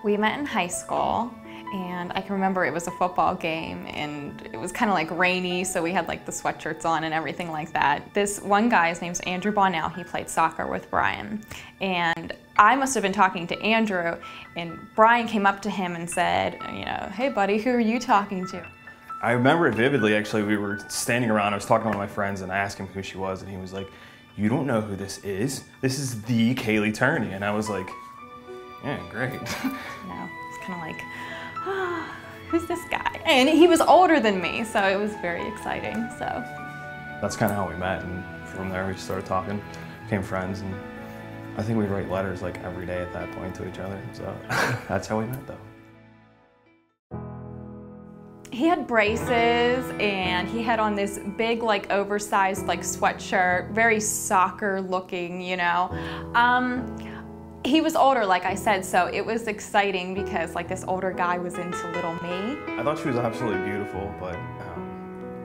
We met in high school, and I can remember it was a football game, and it was kind of like rainy, so we had like the sweatshirts on and everything like that. This one guy, his name's Andrew Bonnell, he played soccer with Brian. And I must have been talking to Andrew, and Brian came up to him and said, you know, "Hey buddy, who are you talking to?" I remember it vividly, actually. We were standing around, I was talking to one of my friends, and I asked him who she was, and he was like, "You don't know who this is? This is the Kaylee Turney." And I was like, yeah, great. No, it's kind of like, ah, who's this guy? And he was older than me, so it was very exciting, so. That's kind of how we met, and from there we started talking, became friends, and I think we write letters like every day at that point to each other, so that's how we met though. He had braces, and he had on this big, like, oversized, like, sweatshirt, very soccer looking, you know. He was older, like I said, so it was exciting because, like, this older guy was into little me. I thought she was absolutely beautiful, but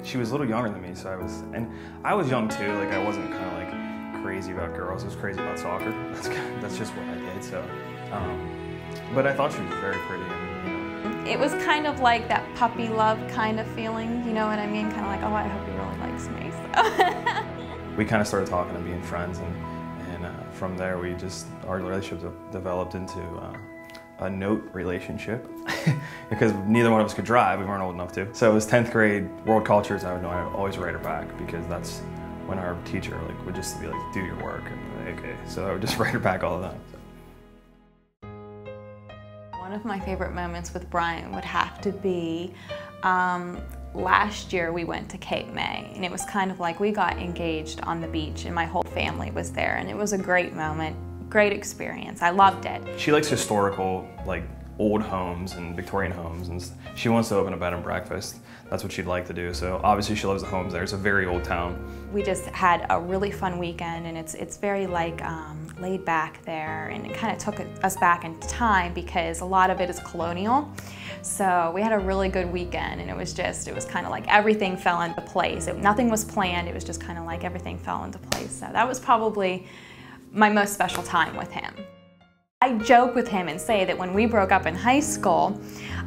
she was a little younger than me, so I was young too. Like, I wasn't kind of like crazy about girls. I was crazy about soccer. That's just what I did. So, but I thought she was very pretty. And, it was kind of like that puppy love kind of feeling, you know what I mean? Kind of like, oh, I hope he really likes me. So. We kind of started talking and being friends, and from there our relationship developed into a note relationship because neither one of us could drive. We weren't old enough to. So it was 10th grade world cultures. I would always write her back because that's when our teacher would just be like, "Do your work," and like, okay. So I would just write her back all the time. One of my favorite moments with Brian would have to be last year we went to Cape May, and it was kind of like we got engaged on the beach and my whole family was there, and it was a great moment, great experience. I loved it. She likes historical, like, old homes and Victorian homes, and she wants to open a bed and breakfast. That's what she'd like to do, so obviously she loves the homes there. It's a very old town. We just had a really fun weekend, and it's very like laid back there, and it kind of took us back in time because a lot of it is colonial. So we had a really good weekend, and it was kind of like everything fell into place. Nothing was planned, it was just kind of like everything fell into place. So that was probably my most special time with him. I joke with him and say that when we broke up in high school,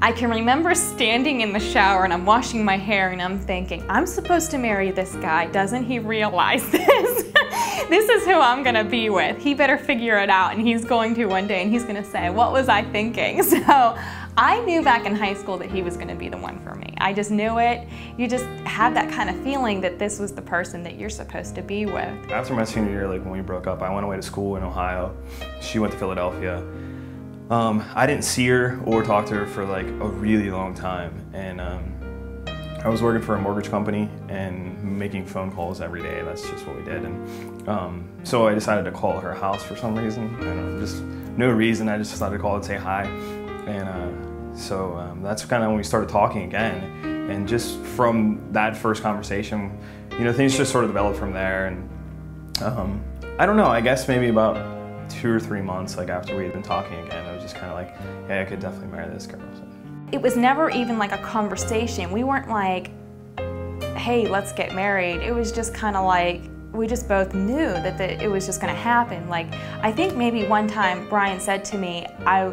I can remember standing in the shower and I'm washing my hair and I'm thinking, I'm supposed to marry this guy, doesn't he realize this? This is who I'm gonna be with. He better figure it out, and he's going to one day, and he's gonna say, what was I thinking? So I knew back in high school that he was gonna be the one for me. I just knew it. You just have that kind of feeling that this was the person that you're supposed to be with. After my senior year, like when we broke up, I went away to school in Ohio. She went to Philadelphia. I didn't see her or talk to her for like a really long time, and I was working for a mortgage company and making phone calls every day. That's just what we did. And so I decided to call her house for some reason. I don't know, just no reason. I just decided to call and say hi. And so that's kind of when we started talking again. And just from that first conversation, you know, things just sort of developed from there. And I don't know, I guess maybe about 2 or 3 months after we had been talking again, I was just kind of like, hey, I could definitely marry this girl. So. It was never even like a conversation. We weren't like, hey, let's get married. It was just kind of like, we just both knew that it was just gonna happen. Like, I think maybe one time Brian said to me, I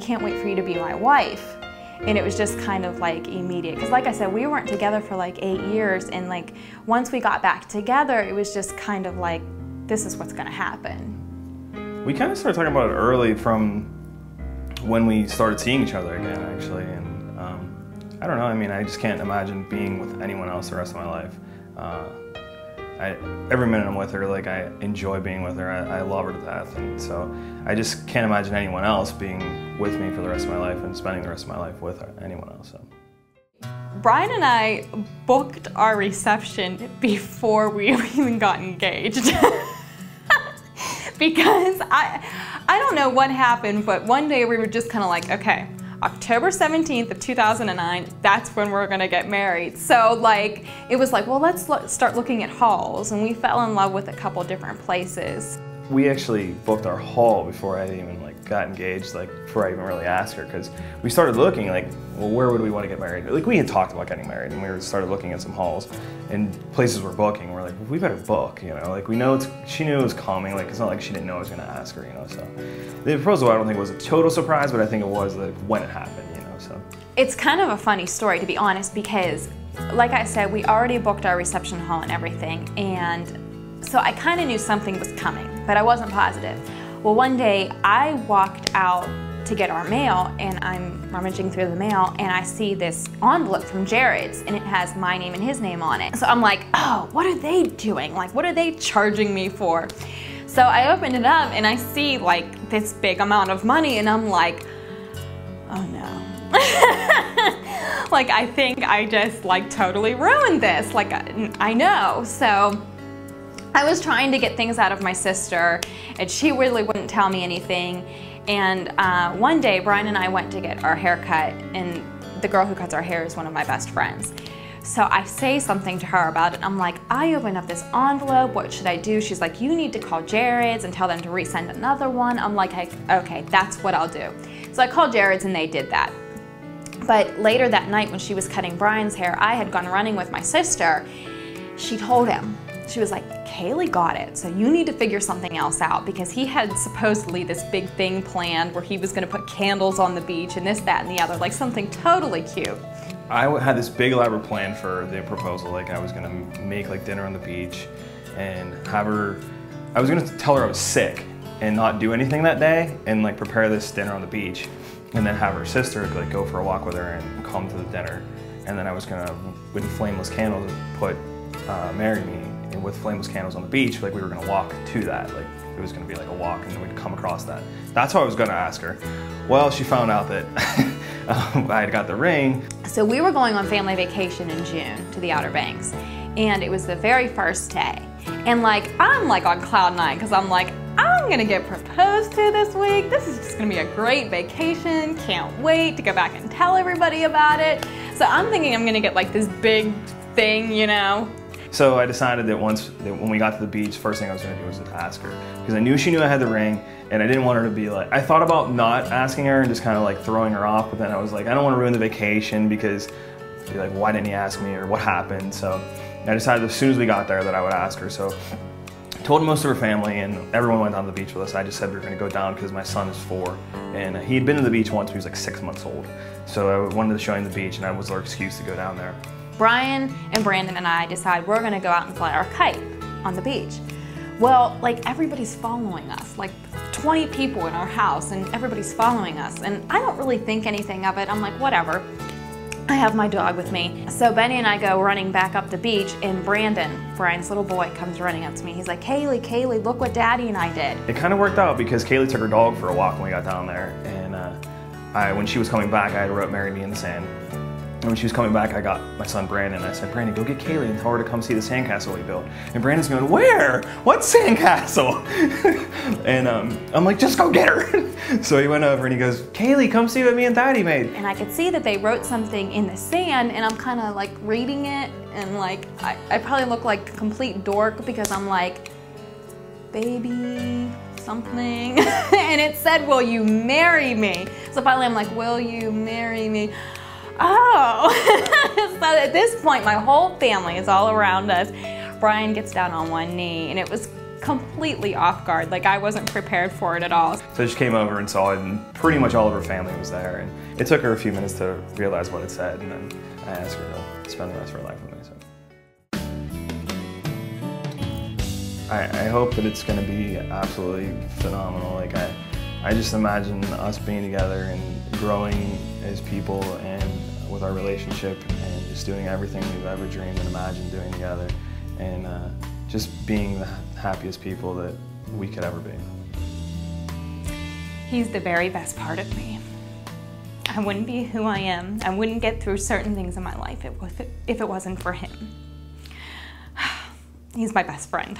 can't wait for you to be my wife. And it was just kind of like immediate. Because like I said, we weren't together for like 8 years, and like once we got back together, it was just kind of like, this is what's gonna happen. We kind of started talking about it early from when we started seeing each other again, actually. And I don't know, I mean, I just can't imagine being with anyone else the rest of my life. Every minute I'm with her, like, I enjoy being with her. I love her to death, and so I just can't imagine anyone else being with me for the rest of my life and spending the rest of my life with anyone else. So. Brian and I booked our reception before we even got engaged. Because I don't know what happened, but one day we were just kind of like, okay, October 17th of 2009, that's when we're gonna get married. So like, it was like, well, let's start looking at halls, and we fell in love with a couple different places. we actually booked our hall before I even like got engaged, like before I even really asked her, because we started looking like, well, where would we want to get married? Like we had talked about getting married, and we started looking at some halls and places we're booking. We're like, well, we better book, you know, like we know she knew it was coming. Like it's not like she didn't know I was going to ask her, you know. So the proposal, I don't think was a total surprise, but I think it was like when it happened, you know. So it's kind of a funny story, to be honest, because like I said, we already booked our reception hall and everything, and so I kind of knew something was coming, but I wasn't positive. Well, one day I walked out to get our mail, and I'm rummaging through the mail, and I see this envelope from Jared's, and it has my name and his name on it. So I'm like, oh, what are they doing? Like, what are they charging me for? So I opened it up, and I see like this big amount of money, and I'm like, oh no. Like, I think I just like totally ruined this. Like, I know. So I was trying to get things out of my sister, and she really wouldn't tell me anything. And one day, Brian and I went to get our hair cut, and the girl who cuts our hair is one of my best friends. So I say something to her about it. I'm like, I opened up this envelope, what should I do? She's like, you need to call Jared's and tell them to resend another one. I'm like, okay, that's what I'll do. So I called Jared's, and they did that. But later that night when she was cutting Brian's hair, I had gone running with my sister. She told him, she was like, Kaylee got it, so you need to figure something else out, because he had supposedly this big thing planned where he was gonna put candles on the beach and this, that, and the other, like something totally cute. I had this big elaborate plan for the proposal. Like I was gonna make like dinner on the beach and have her, I was gonna tell her I was sick and not do anything that day and like prepare this dinner on the beach, and then have her sister like go for a walk with her and come to the dinner. And then I was gonna, with flameless candles, put Marry Me, and with flameless candles on the beach, like we were gonna walk to that. Like it was gonna be like a walk, and then we'd come across that. That's how I was gonna ask her. Well, she found out that I had got the ring. So we were going on family vacation in June to the Outer Banks, and it was the very first day. And like, I'm like on cloud nine, because I'm like, I'm gonna get proposed to this week. This is just gonna be a great vacation. Can't wait to go back and tell everybody about it. So I'm thinking I'm gonna get like this big thing, you know. So I decided that when we got to the beach, first thing I was gonna do was to ask her, because I knew she knew I had the ring, and I didn't want her to be like, I thought about not asking her and just kind of like throwing her off, but then I was like, I don't want to ruin the vacation, because she'd be like, why didn't you ask me, or what happened? So I decided as soon as we got there that I would ask her. So I told most of her family, and everyone went down to the beach with us. I just said we were gonna go down because my son is 4, and he had been to the beach once when he was like 6 months old. So I wanted to show him the beach, and that was our excuse to go down there. Brian and Brandon and I decide we're gonna go out and fly our kite on the beach. Well, like everybody's following us, like 20 people in our house, and everybody's following us. And I don't really think anything of it. I'm like, whatever. I have my dog with me. So Benny and I go running back up the beach, and Brandon, Brian's little boy, comes running up to me. He's like, Kaylee, look what Daddy and I did. It kind of worked out because Kaylee took her dog for a walk when we got down there. And when she was coming back, I had wrote Marry Me in the sand. And when she was coming back, I got my son Brandon, and I said, Brandon, go get Kaylee and tell her to come see the sandcastle we built. And Brandon's going, where? What sandcastle? And I'm like, just go get her. So he went over and he goes, Kaylee, come see what me and Daddy made. And I could see that they wrote something in the sand, and I'm kind of like reading it, and like, I probably look like a complete dork because I'm like, baby something. And it said, will you marry me? So finally I'm like, will you marry me? Oh, so at this point, my whole family is all around us. Brian gets down on one knee, and it was completely off guard. Like, I wasn't prepared for it at all. So she came over and saw it, and pretty much all of her family was there. And it took her a few minutes to realize what it said, and then I asked her to spend the rest of her life with me. So I hope that it's going to be absolutely phenomenal. Like, I just imagine us being together and growing as people and with our relationship and just doing everything we've ever dreamed and imagined doing together, and just being the happiest people that we could ever be. He's the very best part of me. I wouldn't be who I am. I wouldn't get through certain things in my life if it wasn't for him. He's my best friend.